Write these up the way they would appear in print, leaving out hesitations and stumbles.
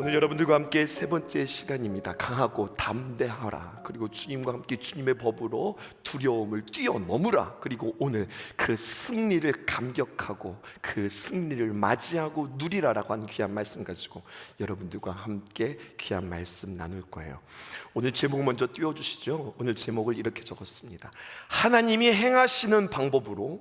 오늘 여러분들과 함께 세 번째 시간입니다. 강하고 담대하라. 그리고 주님과 함께 주님의 법으로 두려움을 뛰어넘으라. 그리고 오늘 그 승리를 감격하고 그 승리를 맞이하고 누리라라고 하는 귀한 말씀 가지고 여러분들과 함께 귀한 말씀 나눌 거예요. 오늘 제목 먼저 띄워주시죠. 오늘 제목을 이렇게 적었습니다. 하나님이 행하시는 방법으로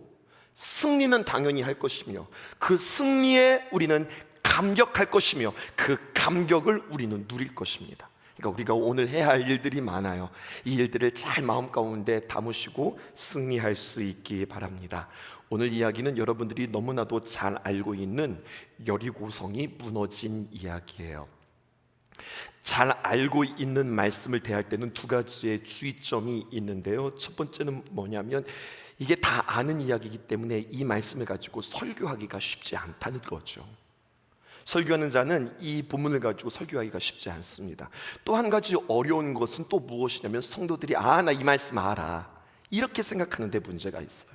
승리는 당연히 할 것이며 그 승리에 우리는 감격할 것이며 그 감격을 우리는 누릴 것입니다. 그러니까 우리가 오늘 해야 할 일들이 많아요. 이 일들을 잘 마음 가운데 담으시고 승리할 수 있기 바랍니다. 오늘 이야기는 여러분들이 너무나도 잘 알고 있는 여리고성이 무너진 이야기예요. 잘 알고 있는 말씀을 대할 때는 두 가지의 주의점이 있는데요. 첫 번째는 뭐냐면 이게 다 아는 이야기이기 때문에 이 말씀을 가지고 설교하기가 쉽지 않다는 거죠. 설교하는 자는 이 본문을 가지고 설교하기가 쉽지 않습니다. 또 한 가지 어려운 것은 또 무엇이냐면 성도들이 나 이 말씀 알아 이렇게 생각하는데 문제가 있어요.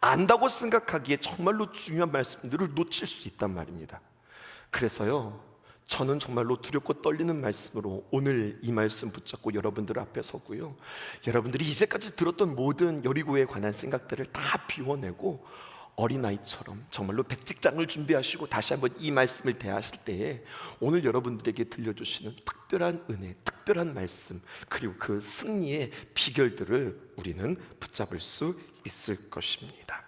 안다고 생각하기에 정말로 중요한 말씀들을 놓칠 수 있단 말입니다. 그래서요, 저는 정말로 두렵고 떨리는 말씀으로 오늘 이 말씀 붙잡고 여러분들 앞에 서고요, 여러분들이 이제까지 들었던 모든 여리고에 관한 생각들을 다 비워내고 어린아이처럼 정말로 백직장을 준비하시고 다시 한번 이 말씀을 대하실 때에 오늘 여러분들에게 들려주시는 특별한 은혜, 특별한 말씀, 그리고 그 승리의 비결들을 우리는 붙잡을 수 있을 것입니다.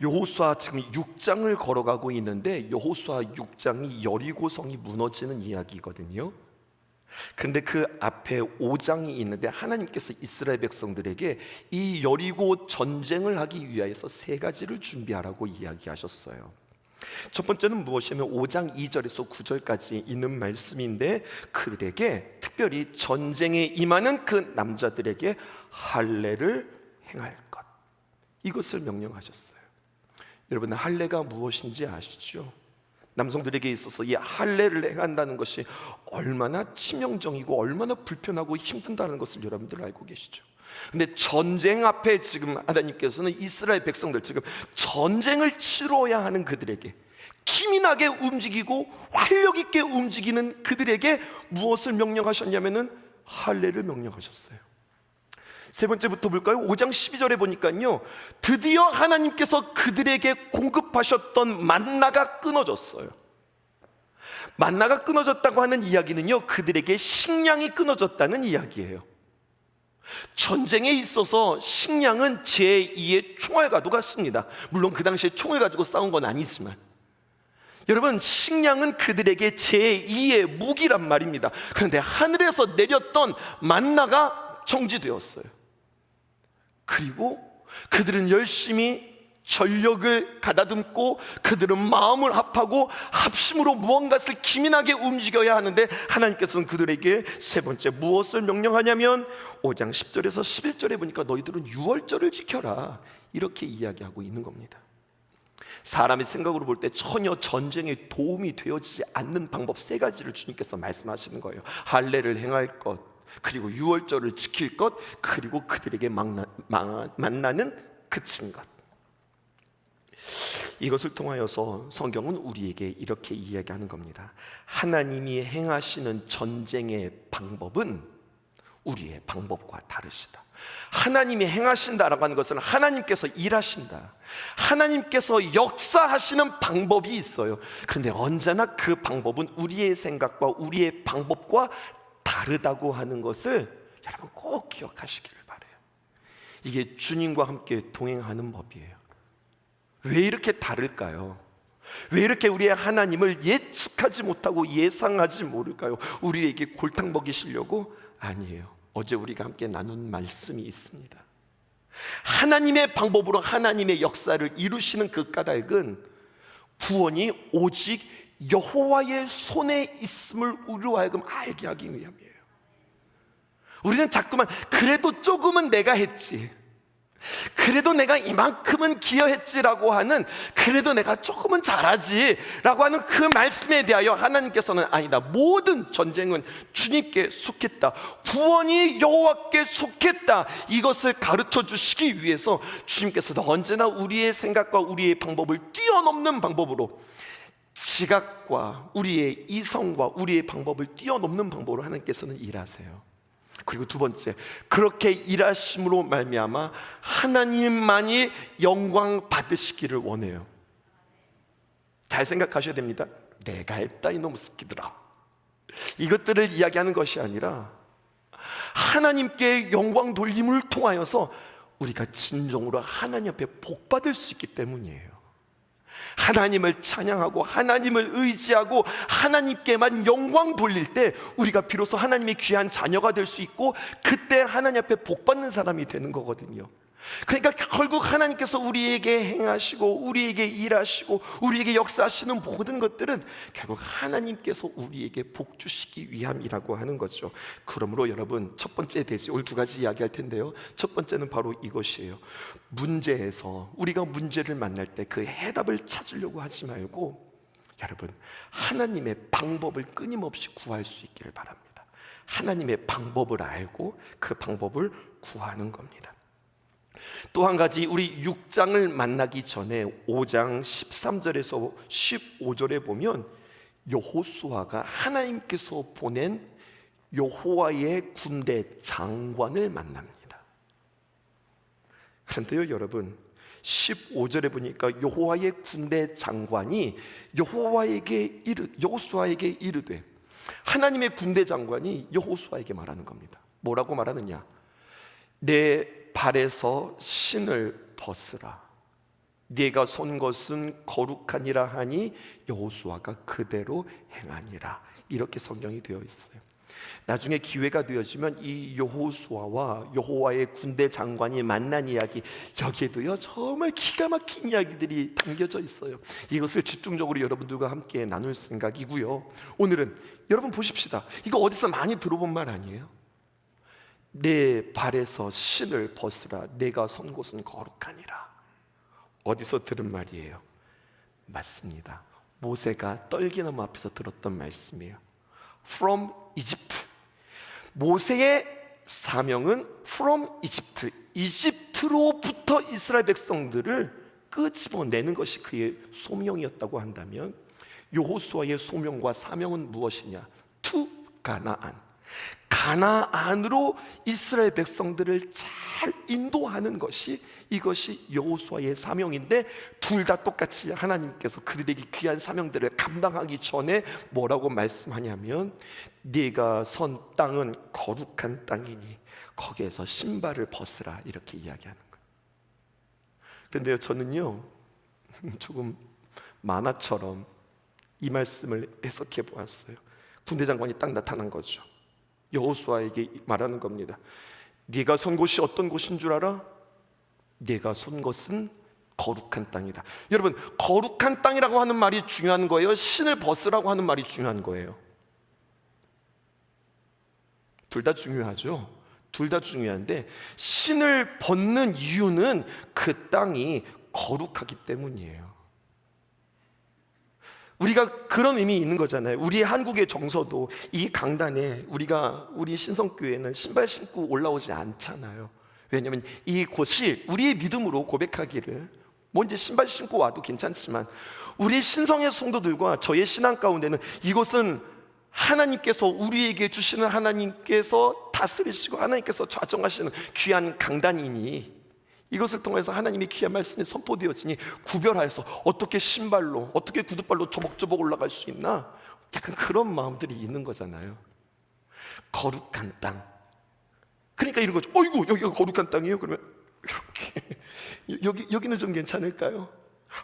여호수아 지금 6장을 걸어가고 있는데 여호수아 6장이 여리고성이 무너지는 이야기거든요. 그런데 그 앞에 5장이 있는데 하나님께서 이스라엘 백성들에게 이 여리고 전쟁을 하기 위하여서 세 가지를 준비하라고 이야기하셨어요. 첫 번째는 무엇이냐면 5장 2절에서 9절까지 있는 말씀인데 그들에게 특별히 전쟁에 임하는 그 남자들에게 할례를 행할 것, 이것을 명령하셨어요. 여러분, 할례가 무엇인지 아시죠? 남성들에게 있어서 이 할례를 행한다는 것이 얼마나 치명적이고 얼마나 불편하고 힘든다는 것을 여러분들 알고 계시죠? 근데 전쟁 앞에 지금 하나님께서는 이스라엘 백성들, 지금 전쟁을 치러야 하는 그들에게, 기민하게 움직이고 활력 있게 움직이는 그들에게 무엇을 명령하셨냐면은 할례를 명령하셨어요. 세 번째부터 볼까요? 5장 12절에 보니까요, 드디어 하나님께서 그들에게 공급하셨던 만나가 끊어졌어요. 만나가 끊어졌다고 하는 이야기는요, 그들에게 식량이 끊어졌다는 이야기예요. 전쟁에 있어서 식량은 제2의 총알과도 같습니다. 물론 그 당시에 총을 가지고 싸운 건 아니지만 여러분, 식량은 그들에게 제2의 무기란 말입니다. 그런데 하늘에서 내렸던 만나가 정지되었어요. 그리고 그들은 열심히 전력을 가다듬고 그들은 마음을 합하고 합심으로 무언가를 기민하게 움직여야 하는데 하나님께서는 그들에게 세 번째 무엇을 명령하냐면 5장 10절에서 11절에 보니까 너희들은 유월절을 지켜라, 이렇게 이야기하고 있는 겁니다. 사람의 생각으로 볼 때 전혀 전쟁에 도움이 되어지지 않는 방법 세 가지를 주님께서 말씀하시는 거예요. 할례를 행할 것, 그리고 유월절을 지킬 것, 그리고 그들에게 만나는 그친 것. 이것을 통하여서 성경은 우리에게 이렇게 이야기하는 겁니다. 하나님이 행하시는 전쟁의 방법은 우리의 방법과 다르시다. 하나님이 행하신다라고 하는 것은 하나님께서 일하신다, 하나님께서 역사하시는 방법이 있어요. 그런데 언제나 그 방법은 우리의 생각과 우리의 방법과 다르다고 하는 것을 여러분 꼭 기억하시기를 바라요. 이게 주님과 함께 동행하는 법이에요. 왜 이렇게 다를까요? 왜 이렇게 우리의 하나님을 예측하지 못하고 예상하지 모를까요? 우리에게 골탕 먹이시려고? 아니에요. 어제 우리가 함께 나눈 말씀이 있습니다. 하나님의 방법으로 하나님의 역사를 이루시는 그 까닭은 구원이 오직 여호와의 손에 있음을 우리로 하여금 알게 하기 위함이에요. 우리는 자꾸만 그래도 조금은 내가 했지, 그래도 내가 이만큼은 기여했지라고 하는, 그래도 내가 조금은 잘하지라고 하는 그 말씀에 대하여 하나님께서는 아니다, 모든 전쟁은 주님께 속했다, 구원이 여호와께 속했다, 이것을 가르쳐 주시기 위해서 주님께서는 언제나 우리의 생각과 우리의 방법을 뛰어넘는 방법으로 지각과 우리의 이성과 우리의 방법을 뛰어넘는 방법으로 하나님께서는 일하세요. 그리고 두 번째, 그렇게 일하심으로 말미암아 하나님만이 영광 받으시기를 원해요. 잘 생각하셔야 됩니다. 내가 했다 이놈 새끼들아, 이것들을 이야기하는 것이 아니라 하나님께 영광 돌림을 통하여서 우리가 진정으로 하나님 앞에 복 받을 수 있기 때문이에요. 하나님을 찬양하고 하나님을 의지하고 하나님께만 영광 돌릴 때 우리가 비로소 하나님의 귀한 자녀가 될 수 있고, 그때 하나님 앞에 복 받는 사람이 되는 거거든요. 그러니까 결국 하나님께서 우리에게 행하시고 우리에게 일하시고 우리에게 역사하시는 모든 것들은 결국 하나님께서 우리에게 복 주시기 위함이라고 하는 거죠. 그러므로 여러분, 첫 번째 대지, 오늘 두 가지 이야기할 텐데요, 첫 번째는 바로 이것이에요. 문제에서 우리가 문제를 만날 때 그 해답을 찾으려고 하지 말고, 여러분, 하나님의 방법을 끊임없이 구할 수 있기를 바랍니다. 하나님의 방법을 알고 그 방법을 구하는 겁니다. 또 한 가지, 우리 6장을 만나기 전에 5장 13절에서 15절에 보면 여호수아가 하나님께서 보낸 여호와의 군대 장관을 만납니다. 그런데요 여러분, 15절에 보니까 여호와의 군대 장관이 여호수아에게 이르되, 하나님의 군대 장관이 여호수아에게 말하는 겁니다. 뭐라고 말하느냐? 내 발에서 신을 벗으라. 네가 손 것은 거룩하니라 하니 여호수아가 그대로 행하니라. 이렇게 성경이 되어 있어요. 나중에 기회가 되어지면 이 여호수아와 여호와의 군대 장관이 만난 이야기, 여기에도요 정말 기가 막힌 이야기들이 담겨져 있어요. 이것을 집중적으로 여러분들과 함께 나눌 생각이고요. 오늘은 여러분 보십시다. 이거 어디서 많이 들어본 말 아니에요? 내 발에서 신을 벗으라. 내가 선 곳은 거룩하니라. 어디서 들은 말이에요? 맞습니다. 모세가 떨기나무 앞에서 들었던 말씀이에요. From Egypt. 모세의 사명은 From Egypt, 이집트로부터 이스라엘 백성들을 끄집어내는 것이 그의 소명이었다고 한다면, 여호수아의 소명과 사명은 무엇이냐? To 가나안. 가나안으로 이스라엘 백성들을 잘 인도하는 것이, 이것이 여호수아의 사명인데, 둘 다 똑같이 하나님께서 그들에게 귀한 사명들을 감당하기 전에 뭐라고 말씀하냐면, 네가 선 땅은 거룩한 땅이니 거기에서 신발을 벗으라, 이렇게 이야기하는 거예요. 그런데요 저는요 조금 만화처럼 이 말씀을 해석해 보았어요. 군대 장관이 딱 나타난 거죠. 여호수아에게 말하는 겁니다. 네가 선 곳이 어떤 곳인 줄 알아? 네가 선 곳은 거룩한 땅이다. 여러분, 거룩한 땅이라고 하는 말이 중요한 거예요? 신을 벗으라고 하는 말이 중요한 거예요? 둘 다 중요하죠. 둘 다 중요한데, 신을 벗는 이유는 그 땅이 거룩하기 때문이에요. 우리가 그런 의미 있는 거잖아요. 우리 한국의 정서도 이 강단에 우리 신성교회는 신발 신고 올라오지 않잖아요. 왜냐하면 이곳이 우리의 믿음으로 고백하기를, 뭔지 신발 신고 와도 괜찮지만 우리 신성의 성도들과 저의 신앙 가운데는 이곳은 하나님께서 우리에게 주시는, 하나님께서 다스리시고 하나님께서 좌정하시는 귀한 강단이니, 이것을 통해서 하나님의 귀한 말씀이 선포되어지니 구별하여서 어떻게 신발로, 어떻게 구두발로 조목조목 올라갈 수 있나? 약간 그런 마음들이 있는 거잖아요. 거룩한 땅. 그러니까 이런 거죠. 어이구, 여기가 거룩한 땅이에요? 그러면 이렇게 여기는 좀 괜찮을까요?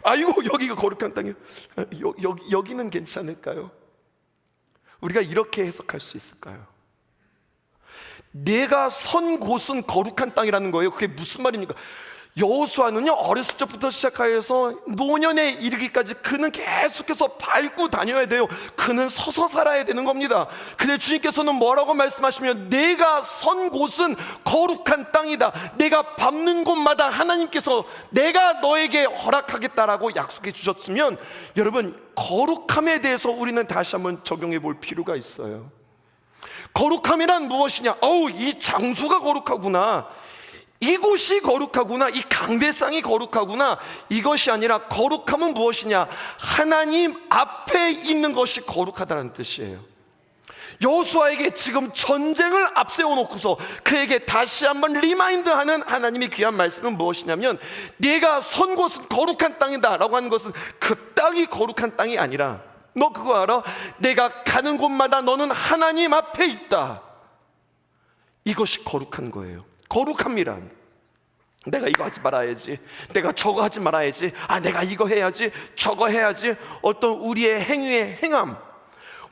아이고, 여기가 거룩한 땅이에요. 여기는 괜찮을까요? 우리가 이렇게 해석할 수 있을까요? 내가 선 곳은 거룩한 땅이라는 거예요. 그게 무슨 말입니까? 여호수아는요, 어렸을 적부터 시작하여서 노년에 이르기까지 그는 계속해서 밟고 다녀야 돼요. 그는 서서 살아야 되는 겁니다. 근데 주님께서는 뭐라고 말씀하시면, 내가 선 곳은 거룩한 땅이다. 내가 밟는 곳마다 하나님께서 내가 너에게 허락하겠다라고 약속해 주셨으면, 여러분, 거룩함에 대해서 우리는 다시 한번 적용해 볼 필요가 있어요. 거룩함이란 무엇이냐? 이 장소가 거룩하구나. 이곳이 거룩하구나, 이 강대상이 거룩하구나, 이것이 아니라 거룩함은 무엇이냐? 하나님 앞에 있는 것이 거룩하다는 뜻이에요. 여호수아에게 지금 전쟁을 앞세워 놓고서 그에게 다시 한번 리마인드하는 하나님의 귀한 말씀은 무엇이냐면, 네가 선 곳은 거룩한 땅이다 라고 하는 것은 그 땅이 거룩한 땅이 아니라, 너 그거 알아? 내가 가는 곳마다 너는 하나님 앞에 있다. 이것이 거룩한 거예요. 거룩함이란, 내가 이거 하지 말아야지, 내가 저거 하지 말아야지, 내가 이거 해야지, 저거 해야지, 어떤 우리의 행위의 행함,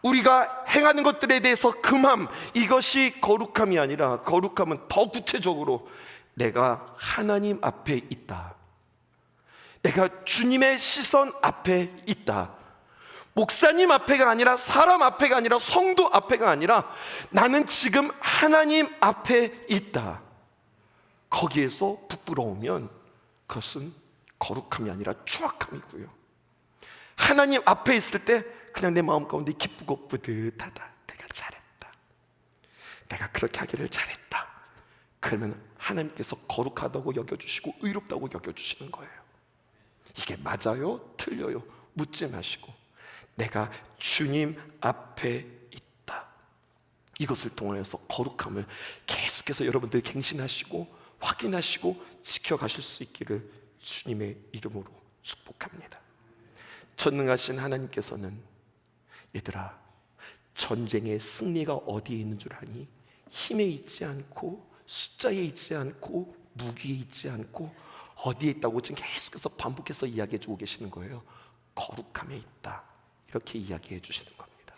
우리가 행하는 것들에 대해서 금함, 이것이 거룩함이 아니라, 거룩함은 더 구체적으로 내가 하나님 앞에 있다, 내가 주님의 시선 앞에 있다. 목사님 앞에가 아니라, 사람 앞에가 아니라, 성도 앞에가 아니라, 나는 지금 하나님 앞에 있다. 거기에서 부끄러우면 그것은 거룩함이 아니라 추악함이고요. 하나님 앞에 있을 때 그냥 내 마음 가운데 기쁘고 뿌듯하다. 내가 잘했다, 내가 그렇게 하기를 잘했다. 그러면 하나님께서 거룩하다고 여겨주시고 의롭다고 여겨주시는 거예요. 이게 맞아요? 틀려요? 묻지 마시고 내가 주님 앞에 있다, 이것을 통하여서 거룩함을 계속해서 여러분들 갱신하시고 확인하시고 지켜가실 수 있기를 주님의 이름으로 축복합니다. 전능하신 하나님께서는, 얘들아, 전쟁의 승리가 어디에 있는 줄 아니? 힘에 있지 않고, 숫자에 있지 않고, 무기에 있지 않고, 어디에 있다고 지금 계속해서 반복해서 이야기해 주고 계시는 거예요. 거룩함에 있다, 이렇게 이야기해 주시는 겁니다.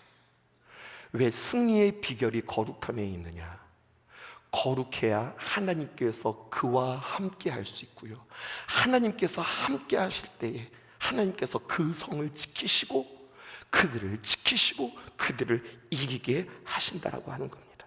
왜 승리의 비결이 거룩함에 있느냐? 거룩해야 하나님께서 그와 함께 할 수 있고요, 하나님께서 함께 하실 때에 하나님께서 그 성을 지키시고 그들을 지키시고 그들을 이기게 하신다라고 하는 겁니다.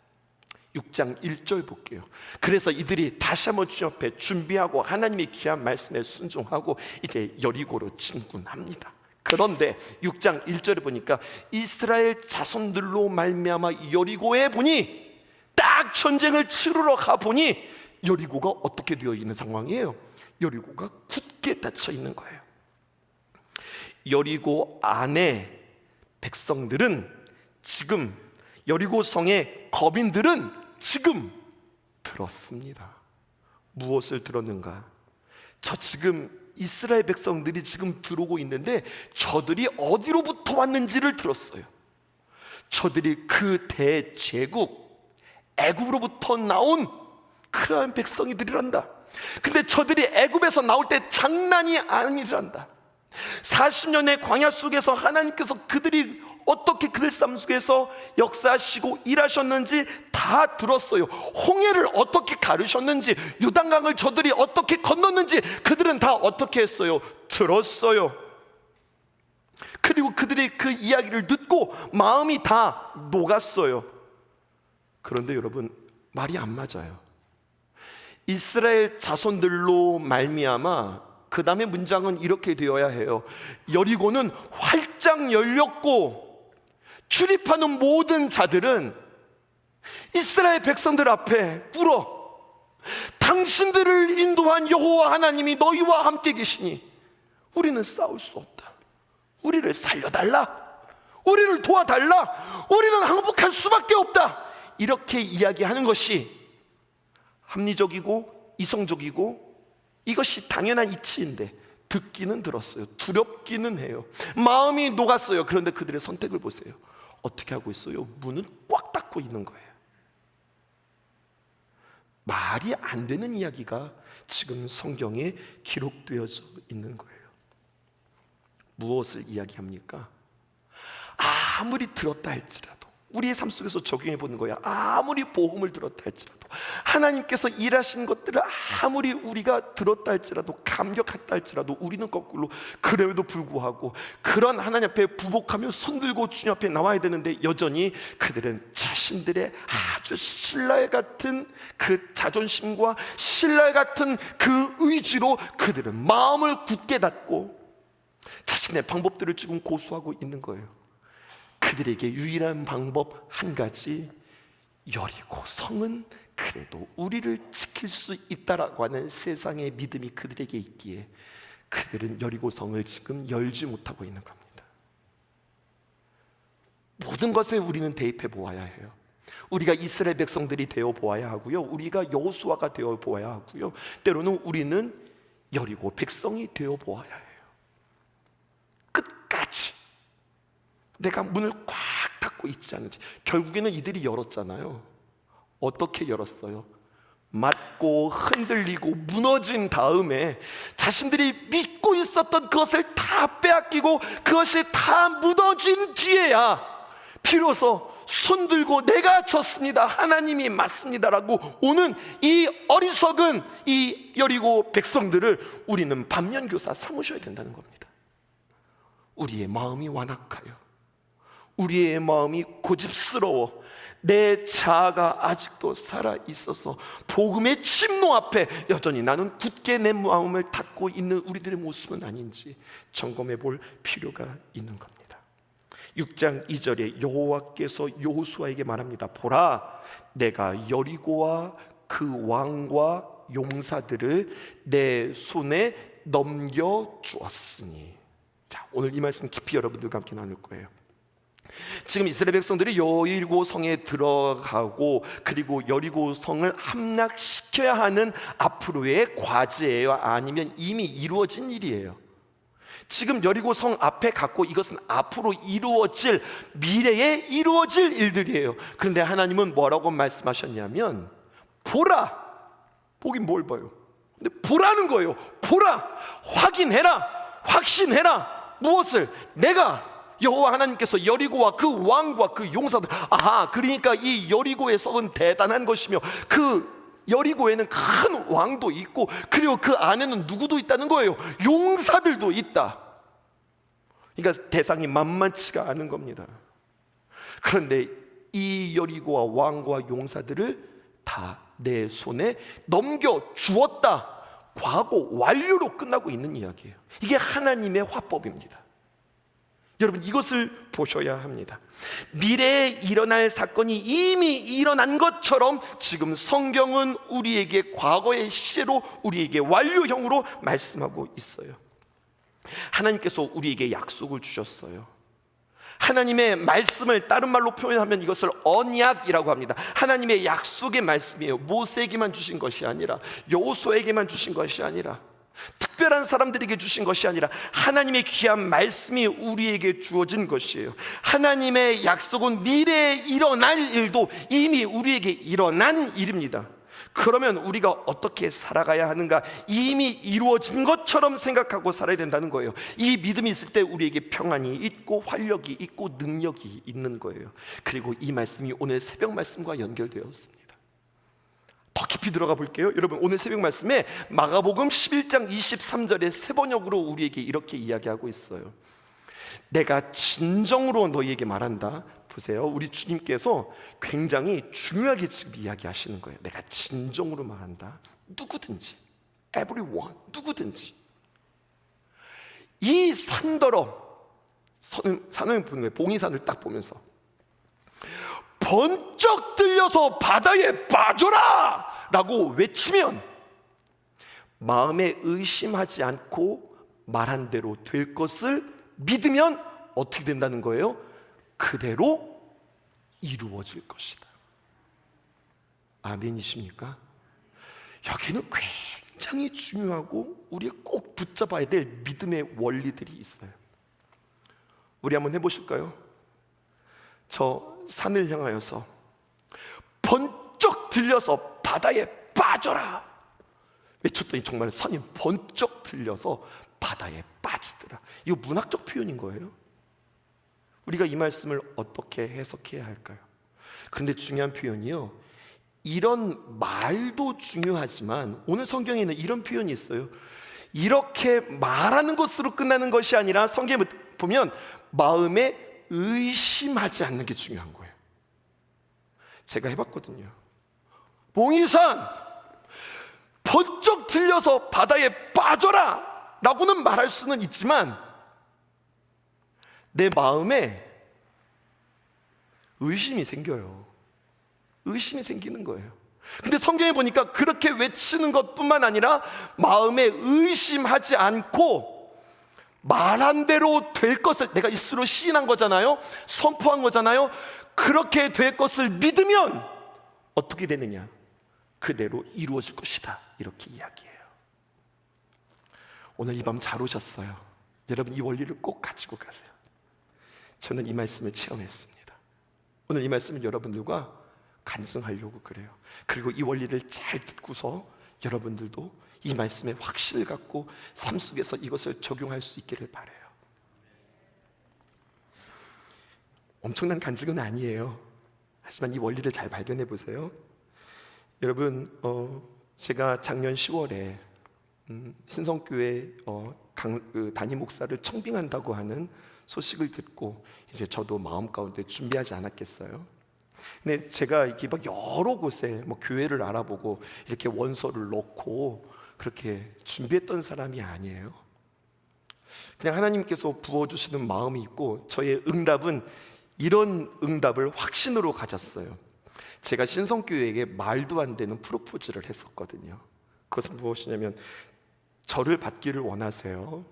6장 1절 볼게요. 그래서 이들이 다시 한번 주님 앞에 준비하고 하나님의 귀한 말씀에 순종하고 이제 여리고로 진군합니다. 그런데 6장 1절에 보니까 이스라엘 자손들로 말미암아 여리고에 보니, 딱 전쟁을 치르러 가보니 여리고가 어떻게 되어 있는 상황이에요? 여리고가 굳게 닫혀 있는 거예요. 여리고 안에 백성들은 지금, 여리고 성의 거민들은 지금 들었습니다. 무엇을 들었는가? 저 지금 이스라엘 백성들이 지금 들어오고 있는데 저들이 어디로부터 왔는지를 들었어요. 저들이 그 대제국 애굽으로부터 나온 그러한 백성이들이란다. 근데 저들이 애굽에서 나올 때 장난이 아니란다. 40년의 광야 속에서 하나님께서 그들이 어떻게 그들 삶 속에서 역사하시고 일하셨는지 다 들었어요. 홍해를 어떻게 가르셨는지, 요단강을 저들이 어떻게 건넜는지 그들은 다 어떻게 했어요? 들었어요. 그리고 그들이 그 이야기를 듣고 마음이 다 녹았어요. 그런데 여러분, 말이 안 맞아요. 이스라엘 자손들로 말미암아, 그 다음에 문장은 이렇게 되어야 해요. 여리고는 활짝 열렸고 출입하는 모든 자들은 이스라엘 백성들 앞에 꿇어 당신들을 인도한 여호와 하나님이 너희와 함께 계시니 우리는 싸울 수 없다, 우리를 살려달라, 우리를 도와달라, 우리는 항복할 수밖에 없다, 이렇게 이야기하는 것이 합리적이고 이성적이고 이것이 당연한 이치인데 듣기는 들었어요. 두렵기는 해요. 마음이 녹았어요. 그런데 그들의 선택을 보세요. 어떻게 하고 있어요? 문은 꽉 닫고 있는 거예요. 말이 안 되는 이야기가 지금 성경에 기록되어져 있는 거예요. 무엇을 이야기합니까? 아무리 들었다 할지라도, 우리의 삶 속에서 적용해 보는 거야. 아무리 복음을 들었다 할지라도, 하나님께서 일하신 것들을 아무리 우리가 들었다 할지라도, 감격했다 할지라도, 우리는 거꾸로 그럼에도 불구하고 그런 하나님 앞에 부복하며 손들고 주님 앞에 나와야 되는데, 여전히 그들은 자신들의 아주 신랄 같은 그 자존심과 신랄 같은 그 의지로 그들은 마음을 굳게 닫고 자신의 방법들을 지금 고수하고 있는 거예요. 그들에게 유일한 방법 한 가지, 여리고 성은 그래도 우리를 지킬 수 있다라고 하는 세상의 믿음이 그들에게 있기에 그들은 여리고성을 지금 열지 못하고 있는 겁니다. 모든 것에 우리는 대입해 보아야 해요. 우리가 이스라엘 백성들이 되어 보아야 하고요, 우리가 여호수아가 되어 보아야 하고요, 때로는 우리는 여리고 백성이 되어 보아야 해요. 끝까지 내가 문을 꽉 닫고 있지 않은지. 결국에는 이들이 열었잖아요. 어떻게 열었어요? 맞고 흔들리고 무너진 다음에 자신들이 믿고 있었던 그것을 다 빼앗기고 그것이 다 무너진 뒤에야 비로소 손들고 내가 졌습니다, 하나님이 맞습니다라고 오는 이 어리석은 이 여리고 백성들을 우리는 반면교사 삼으셔야 된다는 겁니다. 우리의 마음이 완악하여, 우리의 마음이 고집스러워, 내 자아가 아직도 살아있어서 복음의 침노 앞에 여전히 나는 굳게 내 마음을 닫고 있는 우리들의 모습은 아닌지 점검해 볼 필요가 있는 겁니다. 6장 2절에 여호와께서 여호수아에게 말합니다. 보라, 내가 여리고와 그 왕과 용사들을 내 손에 넘겨주었으니. 자, 오늘 이 말씀 깊이 여러분들과 함께 나눌 거예요. 지금 이스라엘 백성들이 여리고 성에 들어가고 그리고 여리고 성을 함락시켜야 하는 앞으로의 과제예요? 아니면 이미 이루어진 일이에요? 지금 여리고 성 앞에 갔고 이것은 앞으로 이루어질, 미래에 이루어질 일들이에요. 그런데 하나님은 뭐라고 말씀하셨냐면 보라. 보긴 뭘 봐요? 근데 보라는 거예요. 보라, 확인해라, 확신해라. 무엇을? 내가 여호와 하나님께서 여리고와 그 왕과 그 용사들, 아하, 그러니까 이 여리고의 성은 대단한 것이며 그 여리고에는 큰 왕도 있고 그리고 그 안에는 누구도 있다는 거예요. 용사들도 있다. 그러니까 대상이 만만치가 않은 겁니다. 그런데 이 여리고와 왕과 용사들을 다 내 손에 넘겨주었다. 과거 완료로 끝나고 있는 이야기예요. 이게 하나님의 화법입니다. 여러분, 이것을 보셔야 합니다. 미래에 일어날 사건이 이미 일어난 것처럼 지금 성경은 우리에게 과거의 시제로, 우리에게 완료형으로 말씀하고 있어요. 하나님께서 우리에게 약속을 주셨어요. 하나님의 말씀을 다른 말로 표현하면 이것을 언약이라고 합니다. 하나님의 약속의 말씀이에요. 모세에게만 주신 것이 아니라, 여호수아에게만 주신 것이 아니라, 특별한 사람들에게 주신 것이 아니라 하나님의 귀한 말씀이 우리에게 주어진 것이에요. 하나님의 약속은 미래에 일어날 일도 이미 우리에게 일어난 일입니다. 그러면 우리가 어떻게 살아가야 하는가? 이미 이루어진 것처럼 생각하고 살아야 된다는 거예요. 이 믿음이 있을 때 우리에게 평안이 있고 활력이 있고 능력이 있는 거예요. 그리고 이 말씀이 오늘 새벽 말씀과 연결되었습니다. 더 깊이 들어가 볼게요. 여러분, 오늘 새벽 말씀에 마가복음 11장 23절의 세 번역으로 우리에게 이렇게 이야기하고 있어요. 내가 진정으로 너희에게 말한다. 보세요, 우리 주님께서 굉장히 중요하게 지금 이야기하시는 거예요. 내가 진정으로 말한다. 누구든지, everyone, 누구든지 이 산더러, 산을 보는 거예요. 봉이산을 딱 보면서 번쩍 들려서 바다에 빠져라 라고 외치면 마음에 의심하지 않고 말한 대로 될 것을 믿으면 어떻게 된다는 거예요? 그대로 이루어질 것이다. 아멘이십니까? 여기는 굉장히 중요하고 우리가 꼭 붙잡아야 될 믿음의 원리들이 있어요. 우리 한번 해보실까요? 저 산을 향하여서 번쩍 들려서 바다에 빠져라 외쳤더니 정말 산이 번쩍 들려서 바다에 빠지더라. 이거 문학적 표현인 거예요. 우리가 이 말씀을 어떻게 해석해야 할까요? 그런데 중요한 표현이요, 이런 말도 중요하지만 오늘 성경에는 이런 표현이 있어요. 이렇게 말하는 것으로 끝나는 것이 아니라 성경에 보면 마음에 의심하지 않는 게 중요한 거예요. 제가 해봤거든요. 봉이산 번쩍 들려서 바다에 빠져라 라고는 말할 수는 있지만 내 마음에 의심이 생겨요. 의심이 생기는 거예요. 근데 성경에 보니까 그렇게 외치는 것뿐만 아니라 마음에 의심하지 않고 말한 대로 될 것을, 내가 입술로 시인한 거잖아요, 선포한 거잖아요. 그렇게 될 것을 믿으면 어떻게 되느냐? 그대로 이루어질 것이다, 이렇게 이야기해요. 오늘 이 밤 잘 오셨어요. 여러분, 이 원리를 꼭 가지고 가세요. 저는 이 말씀을 체험했습니다. 오늘 이 말씀을 여러분들과 간증하려고 그래요. 그리고 이 원리를 잘 듣고서 여러분들도 이 말씀에 확신을 갖고 삶 속에서 이것을 적용할 수 있기를 바라요. 엄청난 간증은 아니에요. 하지만 이 원리를 잘 발견해 보세요. 여러분, 제가 작년 10월에 신성교회 담임 목사를 청빙한다고 하는 소식을 듣고 이제 저도 마음 가운데 준비하지 않았겠어요. 근데 제가 이렇게 막 여러 곳에 뭐 교회를 알아보고 이렇게 원서를 넣고 그렇게 준비했던 사람이 아니에요. 그냥 하나님께서 부어주시는 마음이 있고 저의 응답은 이런 응답을 확신으로 가졌어요. 제가 신성교회에게 말도 안 되는 프로포즈를 했었거든요. 그것은 무엇이냐면, 저를 받기를 원하세요.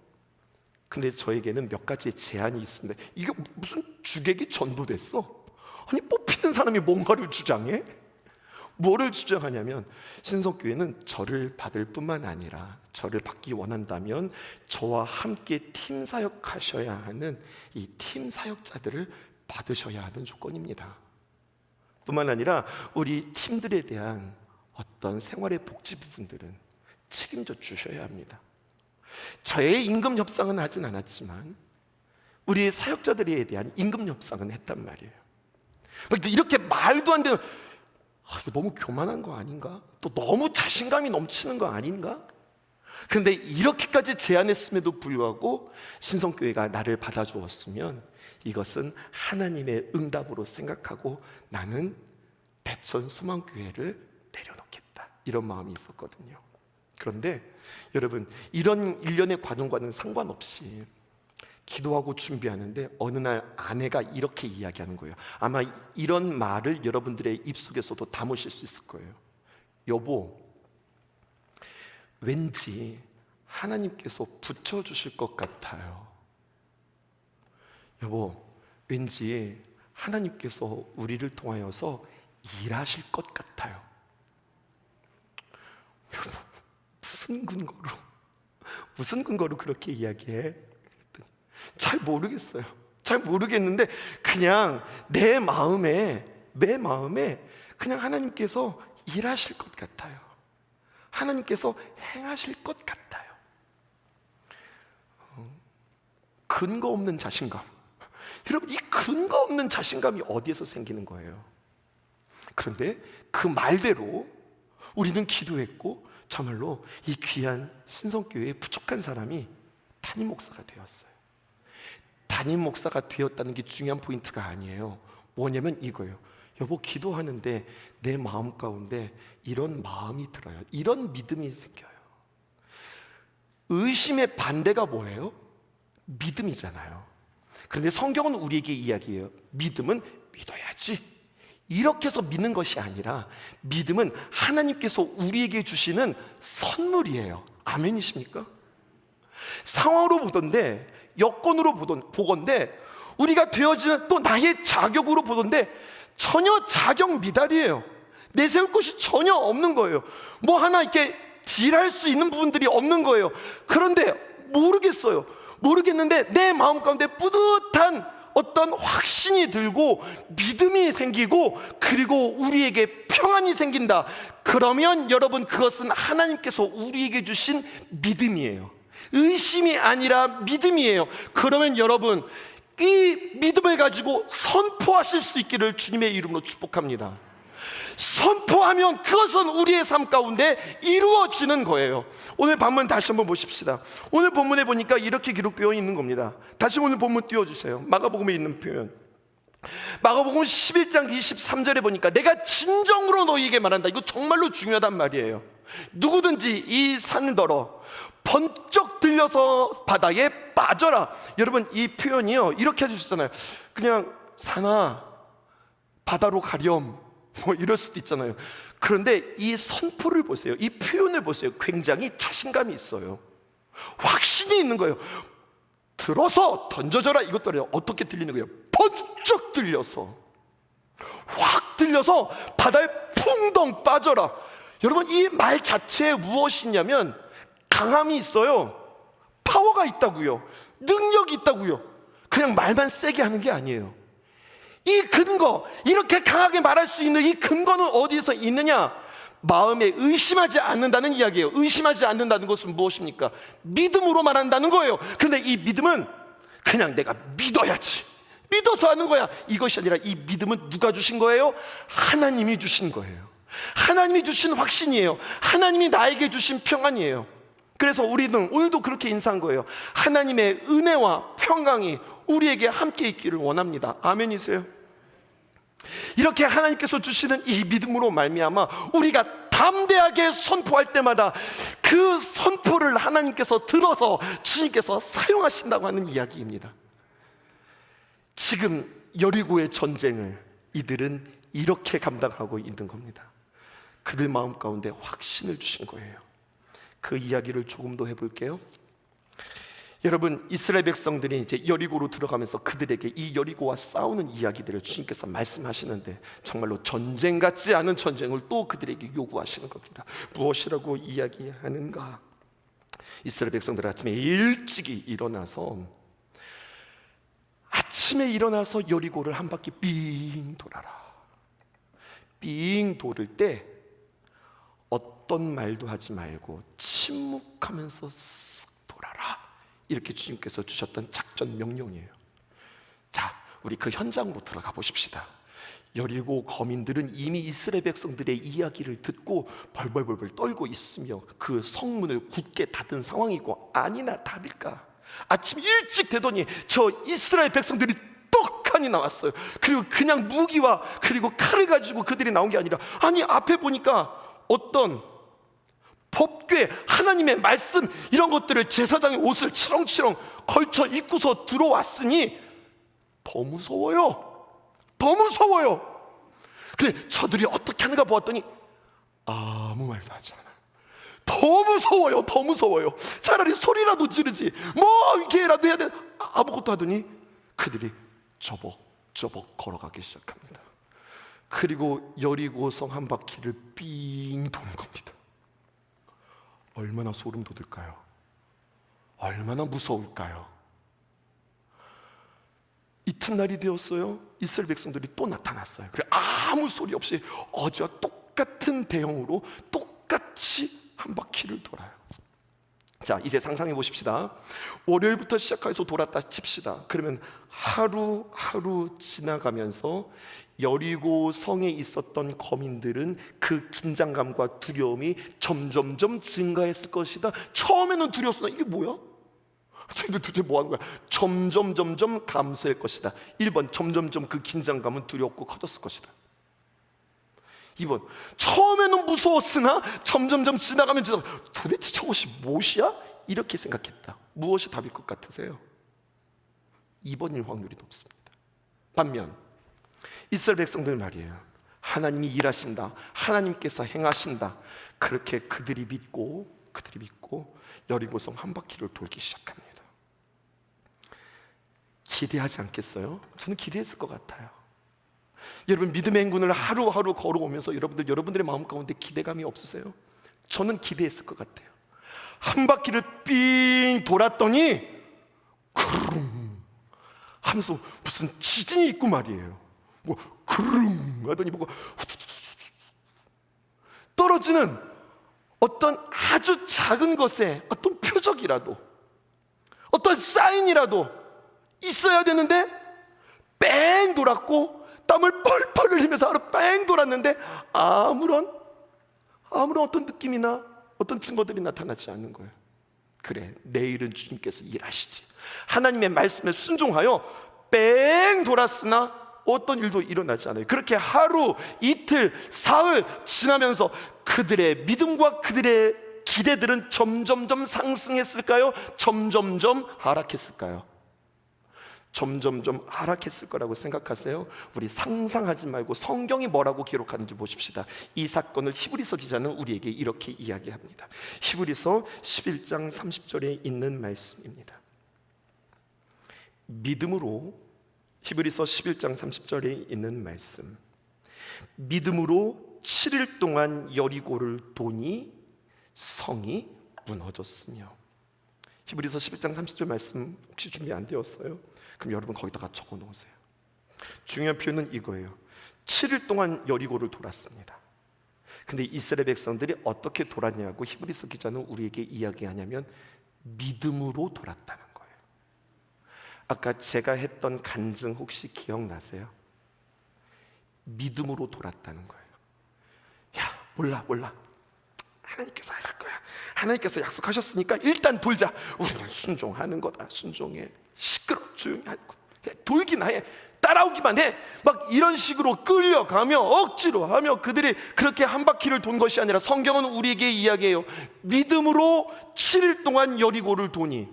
근데 저에게는 몇 가지의 제한이 있습니다. 이게 무슨 주객이 전도됐어? 아니, 뽑히는 사람이 뭔가를 주장해? 뭐를 주장하냐면, 신성교회는 저를 받을 뿐만 아니라 저를 받기 원한다면 저와 함께 팀 사역하셔야 하는 이 팀 사역자들을 받으셔야 하는 조건입니다. 뿐만 아니라 우리 팀들에 대한 어떤 생활의 복지 부분들은 책임져 주셔야 합니다. 저의 임금 협상은 하진 않았지만 우리 사역자들에 대한 임금 협상은 했단 말이에요. 이렇게 말도 안 되는, 이거 너무 교만한 거 아닌가? 또 너무 자신감이 넘치는 거 아닌가? 그런데 이렇게까지 제안했음에도 불구하고 신성교회가 나를 받아주었으면 이것은 하나님의 응답으로 생각하고 나는 대천 소망교회를 내려놓겠다, 이런 마음이 있었거든요. 그런데 여러분, 이런 일련의 과정과는 상관없이 기도하고 준비하는데 어느 날 아내가 이렇게 이야기하는 거예요. 아마 이런 말을 여러분들의 입속에서도 담으실 수 있을 거예요. 여보, 왠지 하나님께서 붙여주실 것 같아요. 여보, 왠지 하나님께서 우리를 통하여서 일하실 것 같아요. 여러분, 무슨 근거로 그렇게 이야기해? 잘 모르겠어요. 잘 모르겠는데 그냥 내 마음에 그냥 하나님께서 일하실 것 같아요. 하나님께서 행하실 것 같아요. 근거 없는 자신감. 여러분, 이 근거 없는 자신감이 어디에서 생기는 거예요? 그런데 그 말대로 우리는 기도했고 정말로 이 귀한 신성교회에 부족한 사람이 담임 목사가 되었어요. 담임 목사가 되었다는 게 중요한 포인트가 아니에요. 뭐냐면 이거예요. 여보, 기도하는데 내 마음 가운데 이런 마음이 들어요. 이런 믿음이 생겨요. 의심의 반대가 뭐예요? 믿음이잖아요. 그런데 성경은 우리에게 이야기해요. 믿음은 믿어야지, 이렇게 해서 믿는 것이 아니라 믿음은 하나님께서 우리에게 주시는 선물이에요. 아멘이십니까? 상황으로 보던데, 여건으로 보건데, 우리가 되어지는 또 나의 자격으로 보던데 전혀 자격 미달이에요. 내세울 것이 전혀 없는 거예요. 뭐 하나 이렇게 딜할 수 있는 부분들이 없는 거예요. 그런데 모르겠는데 내 마음 가운데 뿌듯한 어떤 확신이 들고 믿음이 생기고 그리고 우리에게 평안이 생긴다. 그러면 여러분, 그것은 하나님께서 우리에게 주신 믿음이에요. 의심이 아니라 믿음이에요. 그러면 여러분, 이 믿음을 가지고 선포하실 수 있기를 주님의 이름으로 축복합니다. 선포하면 그것은 우리의 삶 가운데 이루어지는 거예요. 오늘 본문 다시 한번 보십시다. 오늘 본문에 보니까 이렇게 기록되어 있는 겁니다. 다시 오늘 본문 띄워주세요. 마가복음에 있는 표현, 마가복음 11장 23절에 보니까 내가 진정으로 너희에게 말한다. 이거 정말로 중요하단 말이에요. 누구든지 이 산더러 번쩍 들려서 바다에 빠져라. 여러분, 이 표현이요, 이렇게 해주셨잖아요. 그냥 산아 바다로 가렴, 뭐 이럴 수도 있잖아요. 그런데 이 선포를 보세요. 이 표현을 보세요. 굉장히 자신감이 있어요. 확신이 있는 거예요. 들어서 던져져라. 이것들이 어떻게 들리는 거예요? 번쩍 들려서, 확 들려서 바다에 풍덩 빠져라. 여러분, 이 말 자체에 무엇이냐면 강함이 있어요. 파워가 있다고요. 능력이 있다고요. 그냥 말만 세게 하는 게 아니에요. 이 근거, 이렇게 강하게 말할 수 있는 이 근거는 어디에서 있느냐? 마음에 의심하지 않는다는 이야기예요. 의심하지 않는다는 것은 무엇입니까? 믿음으로 말한다는 거예요. 그런데 이 믿음은 그냥 내가 믿어야지, 믿어서 하는 거야, 이것이 아니라 이 믿음은 누가 주신 거예요? 하나님이 주신 거예요. 하나님이 주신 확신이에요. 하나님이 나에게 주신 평안이에요. 그래서 우리는 오늘도 그렇게 인사한 거예요. 하나님의 은혜와 평강이 우리에게 함께 있기를 원합니다. 아멘이세요? 이렇게 하나님께서 주시는 이 믿음으로 말미암아 우리가 담대하게 선포할 때마다 그 선포를 하나님께서 들어서 주님께서 사용하신다고 하는 이야기입니다. 지금 여리고의 전쟁을 이들은 이렇게 감당하고 있는 겁니다. 그들 마음 가운데 확신을 주신 거예요. 그 이야기를 조금 더 해볼게요. 여러분, 이스라엘 백성들이 이제 여리고로 들어가면서 그들에게 이 여리고와 싸우는 이야기들을 주님께서 말씀하시는데 정말로 전쟁 같지 않은 전쟁을 또 그들에게 요구하시는 겁니다. 무엇이라고 이야기하는가? 이스라엘 백성들 아침에 일찍이 일어나서 여리고를 한 바퀴 삥 돌아라. 삥 돌을 때 어떤 말도 하지 말고 침묵하면서 쓱 돌아라. 이렇게 주님께서 주셨던 작전 명령이에요. 자, 우리 그 현장으로 들어가 보십시다. 여리고 거민들은 이미 이스라엘 백성들의 이야기를 듣고 벌벌벌 떨고 있으며 그 성문을 굳게 닫은 상황이고, 아니나 다를까 아침 일찍 되더니 저 이스라엘 백성들이 떡하니 나왔어요. 그리고 그냥 무기와 그리고 칼을 가지고 그들이 나온 게 아니라, 아니 앞에 보니까 어떤 법궤, 하나님의 말씀, 이런 것들을 제사장의 옷을 치렁치렁 걸쳐 입고서 들어왔으니 더 무서워요. 더 무서워요. 근데 저들이 어떻게 하는가 보았더니 아무 말도 하지 않아요. 더 무서워요. 더 무서워요. 차라리 소리라도 지르지, 뭐 이렇게라도 해야 돼. 아무것도 하더니 그들이 저벅저벅 걸어가기 시작합니다. 그리고 여리고성 한 바퀴를 삥 도는 겁니다. 얼마나 소름 돋을까요? 얼마나 무서울까요? 이튿날이 되었어요. 이스라엘 백성들이 또 나타났어요. 그래, 아무 소리 없이 어제와 똑같은 대형으로 똑같이 한 바퀴를 돌아요. 자, 이제 상상해 보십시다. 월요일부터 시작해서 돌았다 칩시다. 그러면 하루하루 지나가면서 여리고 성에 있었던 거민들은 그 긴장감과 두려움이 점점점 증가했을 것이다. 처음에는 두려웠으나 이게 뭐야? 쟤들 도대체 뭐 하는 거야? 점점 감소할 것이다. 1번, 점점점 그 긴장감은 두렵고 커졌을 것이다. 2번, 처음에는 무서웠으나 점점점 지나가면 도대체 저것이 무엇이야? 이렇게 생각했다. 무엇이 답일 것 같으세요? 2번일 확률이 높습니다. 반면 이스라엘 백성들 말이에요. 하나님이 일하신다, 하나님께서 행하신다, 그렇게 그들이 믿고 여리고성 한 바퀴를 돌기 시작합니다. 기대하지 않겠어요? 저는 기대했을 것 같아요. 여러분, 믿음의 행군을 하루하루 걸어오면서 여러분들의 마음 가운데 기대감이 없으세요? 저는 기대했을 것 같아요. 한 바퀴를 삥 돌았더니 크릉 하면서 무슨 지진이 있고 말이에요. 뭐 크릉 하더니 뭐가 떨어지는 어떤 아주 작은 것에 어떤 표적이라도, 어떤 사인이라도 있어야 되는데 뺑 돌았고 땀을 펄펄 흘리면서 하루 뺑 돌았는데 아무런 어떤 느낌이나 어떤 증거들이 나타나지 않는 거예요. 그래, 내일은 주님께서 일하시지. 하나님의 말씀에 순종하여 뺑 돌았으나 어떤 일도 일어나지 않아요. 그렇게 하루, 이틀, 사흘 지나면서 그들의 믿음과 그들의 기대들은 점점점 상승했을까요? 점점점 하락했을까요? 점점점 하락했을 거라고 생각하세요? 우리 상상하지 말고 성경이 뭐라고 기록하는지 보십시다. 이 사건을 히브리서 기자는 우리에게 이렇게 이야기합니다. 히브리서 11장 30절에 있는 말씀입니다. 믿음으로, 히브리서 11장 30절에 있는 말씀, 믿음으로 7일 동안 여리고를 도니 성이 무너졌으며. 히브리서 11장 30절 말씀 혹시 준비 안 되었어요? 그럼 여러분 거기다가 적어 놓으세요. 중요한 표현은 이거예요. 7일 동안 여리고를 돌았습니다. 근데 이스라엘 백성들이 어떻게 돌았냐고 히브리서 기자는 우리에게 이야기하냐면 믿음으로 돌았다는 거예요. 아까 제가 했던 간증 혹시 기억나세요? 믿음으로 돌았다는 거예요. 야, 몰라. 하나님께서 하실 거야. 하나님께서 약속하셨으니까 일단 돌자. 우리는 순종하는 거다. 순종해. 시끄러, 조용히 하고 돌기나 해. 따라오기만 해. 막 이런 식으로 끌려가며 억지로 하며 그들이 그렇게 한 바퀴를 돈 것이 아니라 성경은 우리에게 이야기해요. 믿음으로 7일 동안 여리고를 도니.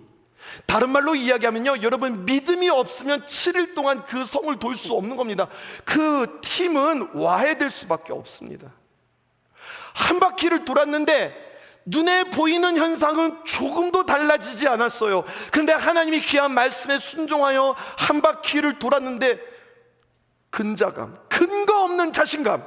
다른 말로 이야기하면요, 여러분, 믿음이 없으면 7일 동안 그 성을 돌 수 없는 겁니다. 그 팀은 와해될 수밖에 없습니다. 한 바퀴를 돌았는데 눈에 보이는 현상은 조금도 달라지지 않았어요. 그런데 하나님이 귀한 말씀에 순종하여 한 바퀴를 돌았는데 근자감, 근거 없는 자신감,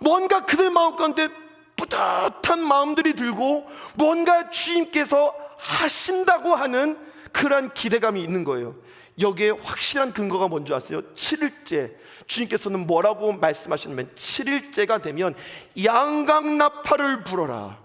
뭔가 그들 마음 가운데 뿌듯한 마음들이 들고 뭔가 주님께서 하신다고 하는 그러한 기대감이 있는 거예요. 여기에 확실한 근거가 뭔지 아세요? 7일째, 주님께서는 뭐라고 말씀하시냐면 7일째가 되면 양강나팔을 불어라.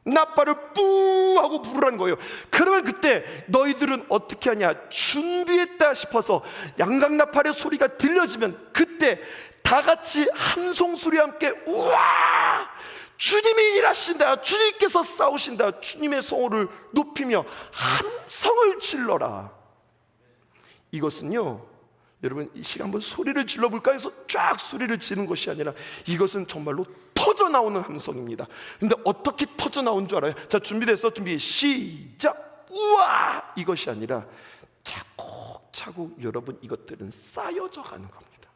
나팔을 뿌 하고 부르라는 거예요. 그러면 그때 너희들은 어떻게 하냐? 준비했다 싶어서 양강나팔의 소리가 들려지면 그때 다 같이 함성 소리와 함께 우와! 주님이 일하신다. 주님께서 싸우신다. 주님의 성호를 높이며 함성을 질러라. 이것은요, 여러분, 이 시간 한번 소리를 질러볼까 해서 쫙 소리를 지르는 것이 아니라 이것은 정말로 터져 나오는 함성입니다. 근데 어떻게 터져 나온 줄 알아요? 자, 준비됐어? 준비 시작! 우와! 이것이 아니라 차곡차곡 여러분, 이것들은 쌓여져 가는 겁니다.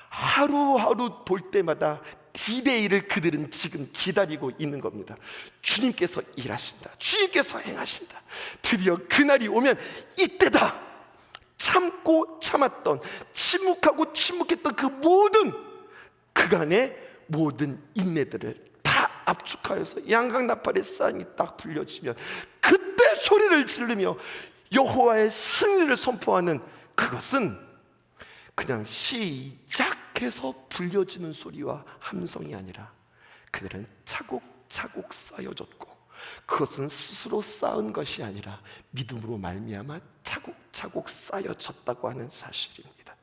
하루하루 돌 때마다 디데이를 그들은 지금 기다리고 있는 겁니다. 주님께서 일하신다. 주님께서 행하신다. 드디어 그날이 오면 이때다. 참고 참았던, 침묵하고 침묵했던 그 모든 그간의 모든 인내들을 다 압축하여서 양강나팔의 사인이 딱 불려지면 그때 소리를 지르며 여호와의 승리를 선포하는, 그것은 그냥 시작해서 불려지는 소리와 함성이 아니라 그들은 차곡차곡 쌓여졌고, 그것은 스스로 쌓은 것이 아니라 믿음으로 말미암아 차곡차곡 쌓여졌다고 하는 사실입니다.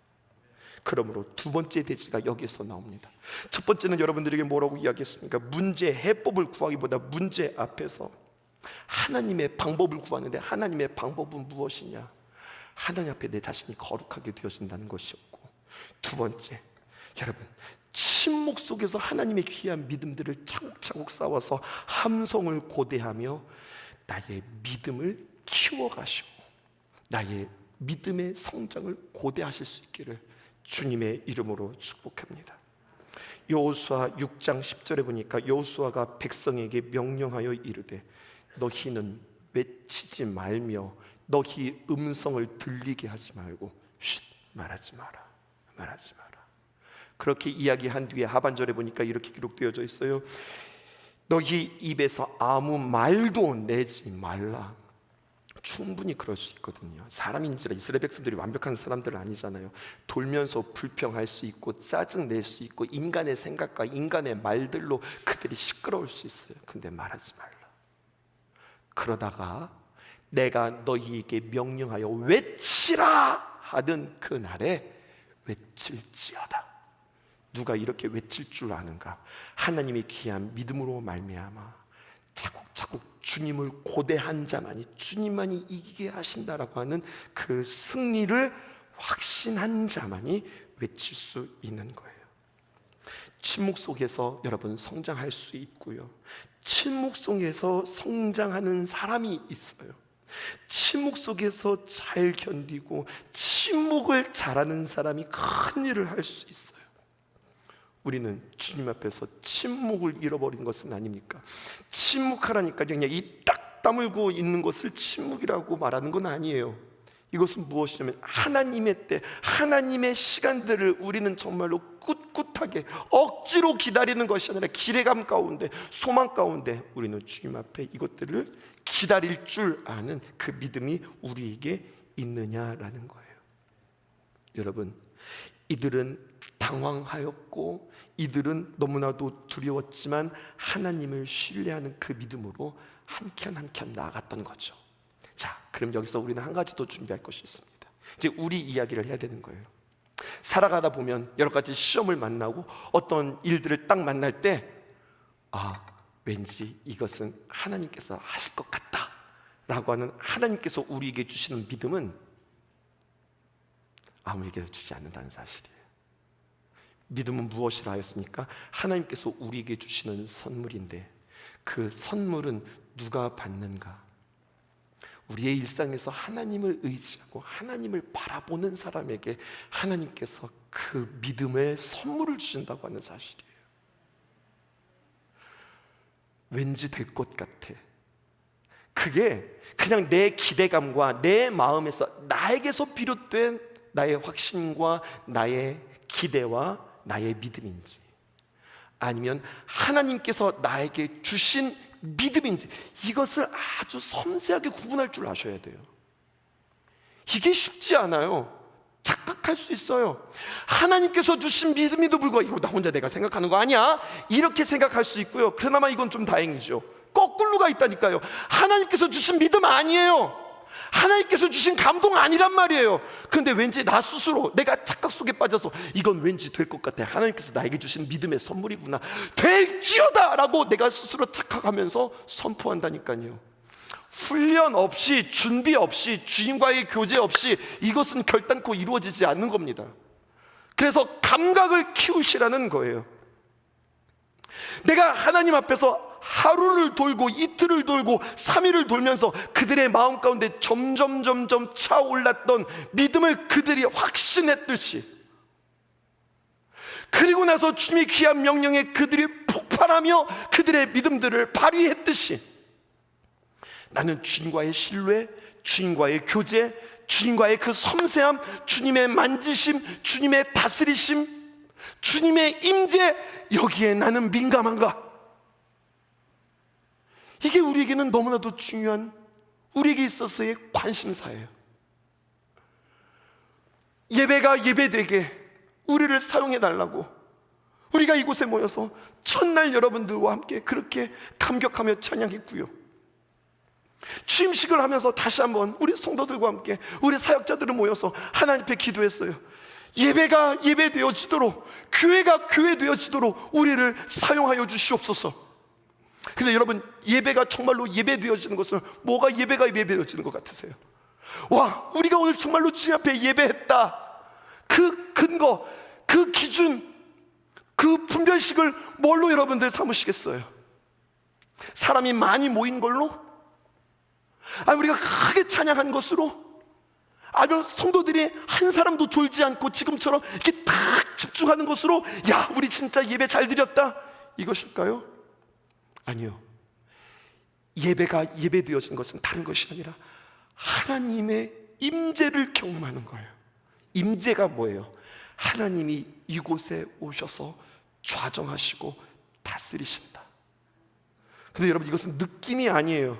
그러므로 두 번째 대지가 여기서 나옵니다. 첫 번째는 여러분들에게 뭐라고 이야기했습니까? 문제 해법을 구하기보다 문제 앞에서 하나님의 방법을 구하는데, 하나님의 방법은 무엇이냐? 하나님 앞에 내 자신이 거룩하게 되어진다는 것이었고, 두 번째, 여러분, 침묵 속에서 하나님의 귀한 믿음들을 차곡차곡 쌓아서 함성을 고대하며 나의 믿음을 키워가시고 나의 믿음의 성장을 고대하실 수 있기를 주님의 이름으로 축복합니다. 여호수아 6장 10절에 보니까 여호수아가 백성에게 명령하여 이르되 너희는 외치지 말며 너희 음성을 들리게 하지 말고 말하지 마라. 그렇게 이야기한 뒤에 하반절에 보니까 이렇게 기록되어져 있어요. 너희 입에서 아무 말도 내지 말라. 충분히 그럴 수 있거든요. 사람인지라 이스라엘 백성들이 완벽한 사람들은 아니잖아요. 돌면서 불평할 수 있고 짜증 낼 수 있고 인간의 생각과 인간의 말들로 그들이 시끄러울 수 있어요. 근데 말하지 말라. 그러다가 내가 너희에게 명령하여 외치라 하던 그 날에 외칠지어다. 누가 이렇게 외칠 줄 아는가? 하나님의 귀한 믿음으로 말미암아 차곡차곡 주님을 고대한 자만이, 주님만이 이기게 하신다라고 하는 그 승리를 확신한 자만이 외칠 수 있는 거예요. 침묵 속에서 여러분 성장할 수 있고요, 침묵 속에서 성장하는 사람이 있어요. 침묵 속에서 잘 견디고 침묵을 잘하는 사람이 큰 일을 할 수 있어요. 우리는 주님 앞에서 침묵을 잃어버린 것은 아닙니까? 침묵하라니까 그냥 입 딱 다물고 있는 것을 침묵이라고 말하는 건 아니에요. 이것은 무엇이냐면 하나님의 때, 하나님의 시간들을 우리는 정말로 꿋꿋하게 억지로 기다리는 것이 아니라 기대감 가운데, 소망 가운데 우리는 주님 앞에 이것들을 기다릴 줄 아는 그 믿음이 우리에게 있느냐라는 거예요. 여러분, 이들은 당황하였고 이들은 너무나도 두려웠지만 하나님을 신뢰하는 그 믿음으로 한 켠 한 켠 나아갔던 거죠. 자, 그럼 여기서 우리는 한 가지 더 준비할 것이 있습니다. 이제 우리 이야기를 해야 되는 거예요. 살아가다 보면 여러 가지 시험을 만나고 어떤 일들을 딱 만날 때 왠지 이것은 하나님께서 하실 것 같다 라고 하는 하나님께서 우리에게 주시는 믿음은 아무에게도 주지 않는다는 사실이에요. 믿음은 무엇이라 하였습니까? 하나님께서 우리에게 주시는 선물인데 그 선물은 누가 받는가? 우리의 일상에서 하나님을 의지하고 하나님을 바라보는 사람에게 하나님께서 그 믿음의 선물을 주신다고 하는 사실이에요. 왠지 될 것 같아. 그게 그냥 내 기대감과 내 마음에서 나에게서 비롯된 나의 확신과 나의 기대와 나의 믿음인지, 아니면 하나님께서 나에게 주신 믿음인지, 이것을 아주 섬세하게 구분할 줄 아셔야 돼요. 이게 쉽지 않아요. 착각할 수 있어요. 하나님께서 주신 믿음에도 불구하고 이거 나 혼자 내가 생각하는 거 아니야? 이렇게 생각할 수 있고요. 그나마 이건 좀 다행이죠. 거꾸로가 있다니까요. 하나님께서 주신 믿음 아니에요. 하나님께서 주신 감동 아니란 말이에요. 그런데 왠지 나 스스로 내가 착각 속에 빠져서 이건 왠지 될 것 같아, 하나님께서 나에게 주신 믿음의 선물이구나, 될지어다 라고 내가 스스로 착각하면서 선포한다니까요. 훈련 없이, 준비 없이, 주님과의 교제 없이 이것은 결단코 이루어지지 않는 겁니다. 그래서 감각을 키우시라는 거예요. 내가 하나님 앞에서 하루를 돌고 이틀을 돌고 3일을 돌면서 그들의 마음 가운데 점점 차올랐던 믿음을 그들이 확신했듯이, 그리고 나서 주님의 귀한 명령에 그들이 폭발하며 그들의 믿음들을 발휘했듯이, 나는 주님과의 신뢰, 주님과의 교제, 주님과의 그 섬세함, 주님의 만지심, 주님의 다스리심, 주님의 임재, 여기에 나는 민감한가? 이게 우리에게는 너무나도 중요한, 우리에게 있어서의 관심사예요. 예배가 예배되게 우리를 사용해 달라고 우리가 이곳에 모여서 첫날 여러분들과 함께 그렇게 감격하며 찬양했고요. 취임식을 하면서 다시 한번 우리 성도들과 함께 우리 사역자들을 모여서 하나님 앞에 기도했어요. 예배가 예배되어지도록, 교회가 교회되어지도록 우리를 사용하여 주시옵소서. 근데 여러분, 예배가 정말로 예배되어지는 것은 뭐가 예배가 예배되어지는 것 같으세요? 와, 우리가 오늘 정말로 주님 앞에 예배했다, 그 근거, 그 기준, 그 분별식을 뭘로 여러분들 삼으시겠어요? 사람이 많이 모인 걸로? 아니 우리가 크게 찬양한 것으로? 아니면 성도들이 한 사람도 졸지 않고 지금처럼 이렇게 딱 집중하는 것으로, 야 우리 진짜 예배 잘 드렸다, 이것일까요? 아니요. 예배가 예배되어진 것은 다른 것이 아니라 하나님의 임재를 경험하는 거예요. 임재가 뭐예요? 하나님이 이곳에 오셔서 좌정하시고 다스리신다. 근데 여러분, 이것은 느낌이 아니에요.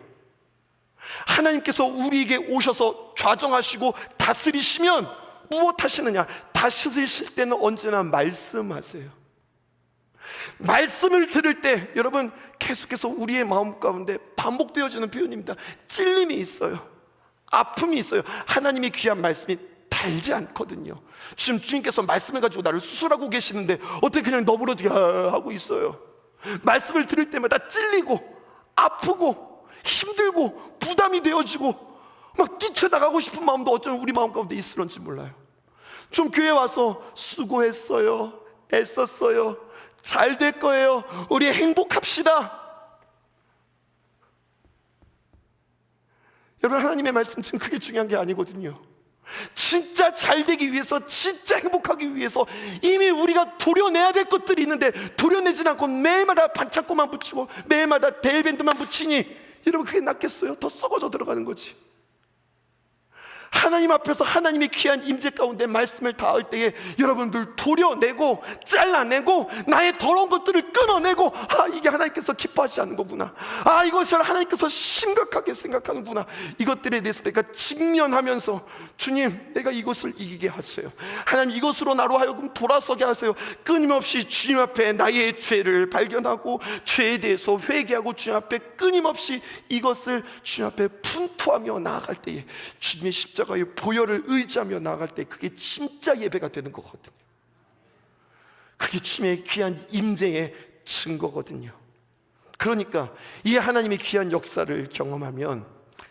하나님께서 우리에게 오셔서 좌정하시고 다스리시면 무엇 하시느냐? 다스리실 때는 언제나 말씀하세요. 말씀을 들을 때 여러분, 계속해서 우리의 마음 가운데 반복되어지는 표현입니다. 찔림이 있어요. 아픔이 있어요. 하나님의 귀한 말씀이 달지 않거든요. 지금 주님께서 말씀을 가지고 나를 수술하고 계시는데 어떻게 그냥 너부러지게 하고 있어요. 말씀을 들을 때마다 찔리고 아프고 힘들고 부담이 되어지고 막 뛰쳐나가고 싶은 마음도 어쩌면 우리 마음 가운데 있을런지 몰라요. 좀 교회 와서 수고했어요, 애썼어요, 잘 될 거예요, 우리 행복합시다, 여러분, 하나님의 말씀 지금 그게 중요한 게 아니거든요. 진짜 잘 되기 위해서, 진짜 행복하기 위해서 이미 우리가 도려내야 될 것들이 있는데 도려내진 않고 매일마다 반창고만 붙이고 매일마다 데일밴드만 붙이니 여러분, 그게 낫겠어요? 더 썩어져 들어가는 거지. 하나님 앞에서 하나님의 귀한 임재 가운데 말씀을 다할 때에 여러분들 도려내고 잘라내고 나의 더러운 것들을 끊어내고, 아, 이게 하나님께서 기뻐하지 않는 거구나, 아, 이것을 하나님께서 심각하게 생각하는구나, 이것들에 대해서 내가 직면하면서 주님, 내가 이것을 이기게 하세요. 하나님, 이것으로 나로 하여금 돌아서게 하세요. 끊임없이 주님 앞에 나의 죄를 발견하고 죄에 대해서 회개하고 주님 앞에 끊임없이 이것을 주님 앞에 분투하며 나아갈 때에 주님의 십자가의 보혈을 의지하며 나아갈 때 그게 진짜 예배가 되는 거거든요. 그게 주님의 귀한 임재의 증거거든요. 그러니까 이 하나님의 귀한 역사를 경험하면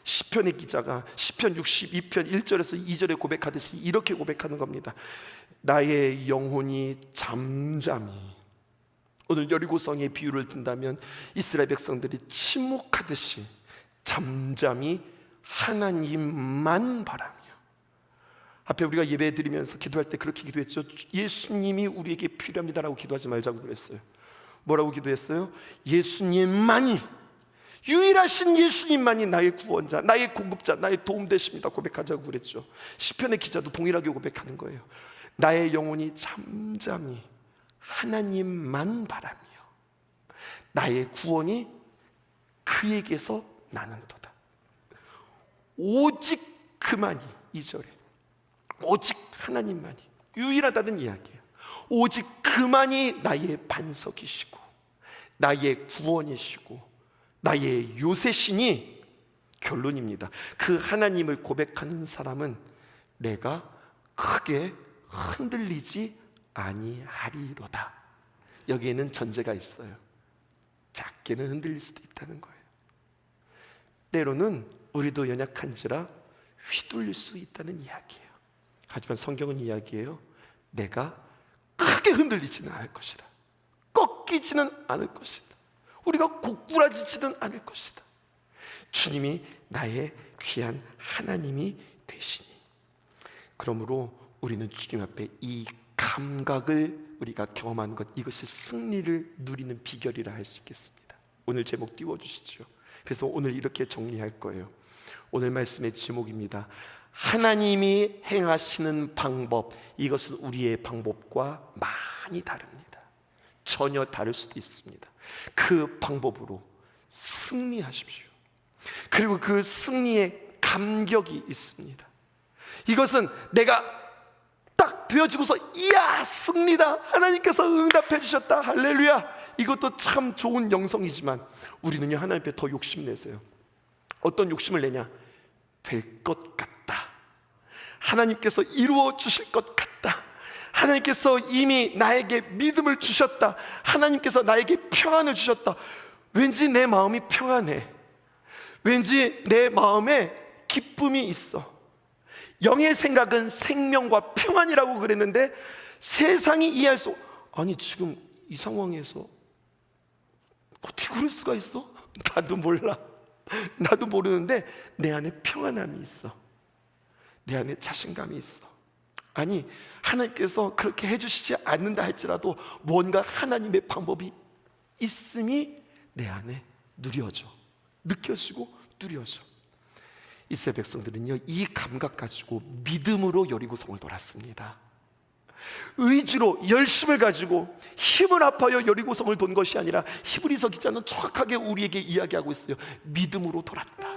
시편의 기자가 시편 62편 1절에서 2절에 고백하듯이 이렇게 고백하는 겁니다. 나의 영혼이 잠잠히, 오늘 여리고성의 비유를 든다면 이스라엘 백성들이 침묵하듯이 잠잠히 하나님만 바라며, 앞에 우리가 예배 드리면서 기도할 때 그렇게 기도했죠. 예수님이 우리에게 필요합니다라고 기도하지 말자고 그랬어요. 뭐라고 기도했어요? 예수님만이, 유일하신 예수님만이 나의 구원자, 나의 공급자, 나의 도움 되십니다 고백하자고 그랬죠. 시편의 기자도 동일하게 고백하는 거예요. 나의 영혼이 잠잠히 하나님만 바라며 나의 구원이 그에게서 나는도다. 오직 그만이, 2절에 오직 하나님만이 유일하다는 이야기예요. 오직 그만이 나의 반석이시고 나의 구원이시고 나의 요새시니, 결론입니다. 그 하나님을 고백하는 사람은 내가 크게 흔들리지 아니하리로다. 여기에는 전제가 있어요. 작게는 흔들릴 수도 있다는 거예요. 때로는 우리도 연약한지라 휘둘릴 수 있다는 이야기예요. 하지만 성경은 이야기해요. 내가 크게 흔들리지는 않을 것이다. 꺾이지는 않을 것이다. 우리가 고꾸라지지는 않을 것이다. 주님이 나의 귀한 하나님이 되시니. 그러므로 우리는 주님 앞에 이 감각을 우리가 경험하는 것, 이것이 승리를 누리는 비결이라 할 수 있겠습니다. 오늘 제목 띄워주시죠. 그래서 오늘 이렇게 정리할 거예요. 오늘 말씀의 제목입니다. 하나님이 행하시는 방법, 이것은 우리의 방법과 많이 다릅니다. 전혀 다를 수도 있습니다. 그 방법으로 승리하십시오. 그리고 그 승리의 감격이 있습니다. 이것은 내가 딱 되어지고서 이야, 승리다, 하나님께서 응답해 주셨다, 할렐루야, 이것도 참 좋은 영성이지만 우리는요, 하나님 앞에 더 욕심내세요. 어떤 욕심을 내냐? 될 것 같다, 하나님께서 이루어 주실 것 같다, 하나님께서 이미 나에게 믿음을 주셨다, 하나님께서 나에게 평안을 주셨다. 왠지 내 마음이 평안해, 왠지 내 마음에 기쁨이 있어. 영의 생각은 생명과 평안이라고 그랬는데 세상이 이해할 수, 아니 지금 이 상황에서 어떻게 그럴 수가 있어? 나도 몰라. 나도 모르는데 내 안에 평안함이 있어. 내 안에 자신감이 있어. 아니, 하나님께서 그렇게 해주시지 않는다 할지라도 뭔가 하나님의 방법이 있음이 내 안에 누려져, 느껴지고 누려져. 이스라엘 백성들은요, 이 감각 가지고 믿음으로 여리고성을 돌았습니다. 의지로, 열심을 가지고 힘을 합하여 여리고성을 돈 것이 아니라 히브리서 기자는 정확하게 우리에게 이야기하고 있어요. 믿음으로 돌았다.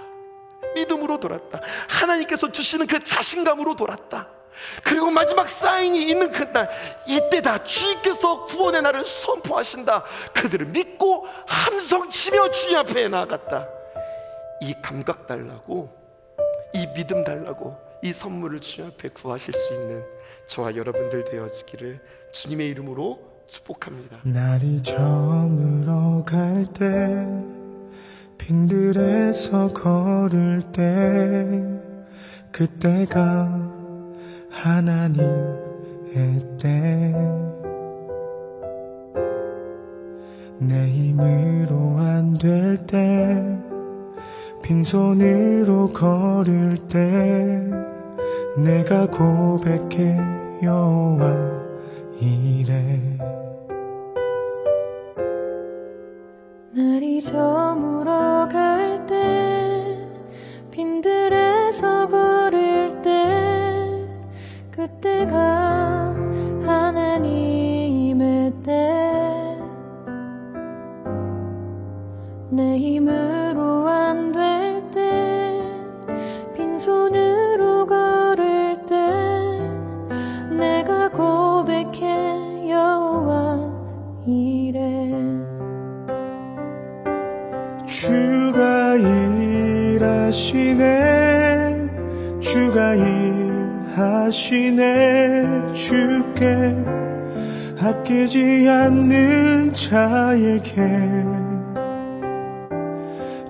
믿음으로 돌았다. 하나님께서 주시는 그 자신감으로 돌았다. 그리고 마지막 사인이 있는 그날, 이때다, 주님께서 구원의 날을 선포하신다. 그들을 믿고 함성치며 주님 앞에 나아갔다. 이 감각 달라고, 이 믿음 달라고 이 선물을 주님 앞에 구하실 수 있는 저와 여러분들 되어지기를 주님의 이름으로 축복합니다. 날이 저물어 갈 때, 빈들에서 걸을 때, 그때가 하나님의 때. 내 힘으로 안 될 때, 빈손으로 걸을 때 내가 고백해 여호와 이래. 날이 저물어 갈 때 빈들에서 걸을 때 그때가 하나님의 때 내 힘으로 안 될 때 빈손으로 걸을 때 내가 고백해 여호와 이래. 주가 일하시네 주가 일하시네 주께 아끼지 않는 자에게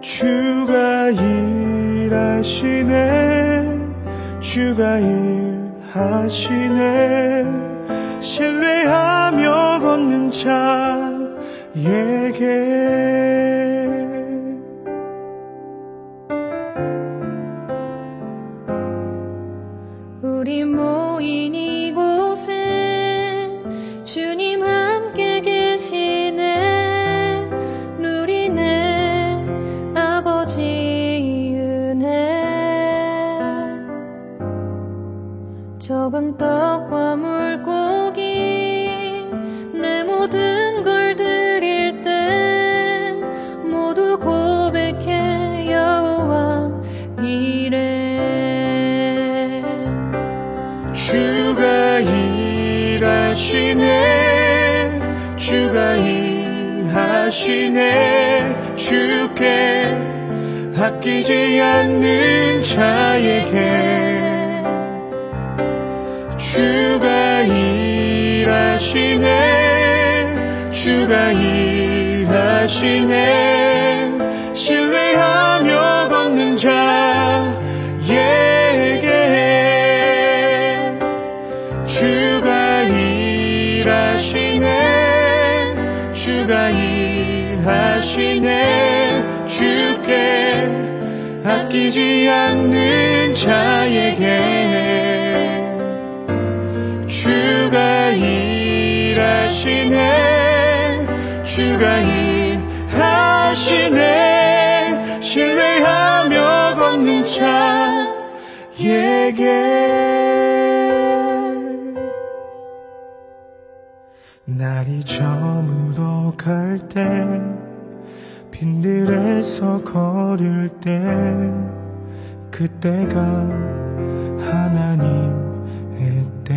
주가 일하시네 주가 일하시네 신뢰하며 걷는 자에게. 우리 모인 이곳에 주님 함께 계시네. 누리네 아버지 은혜. 적은 떡과 물고기 내 모든 걸 드릴 때 모두 고백해 여호와 이래. 주가 일하시네 주가 일하시네 주께 아끼지 않는 자에게 주가 일하시네 주가 일하시네 신뢰하며 걷는 자에게 주가 일하시네 주가 일하시네 주께 아끼지 않는 자에게 주가 일하시네 주가 일하시네 신뢰하며 걷는 자에게. 날이 저물어 갈 때 빈들에서 걸을 때 그때가 하나님의 때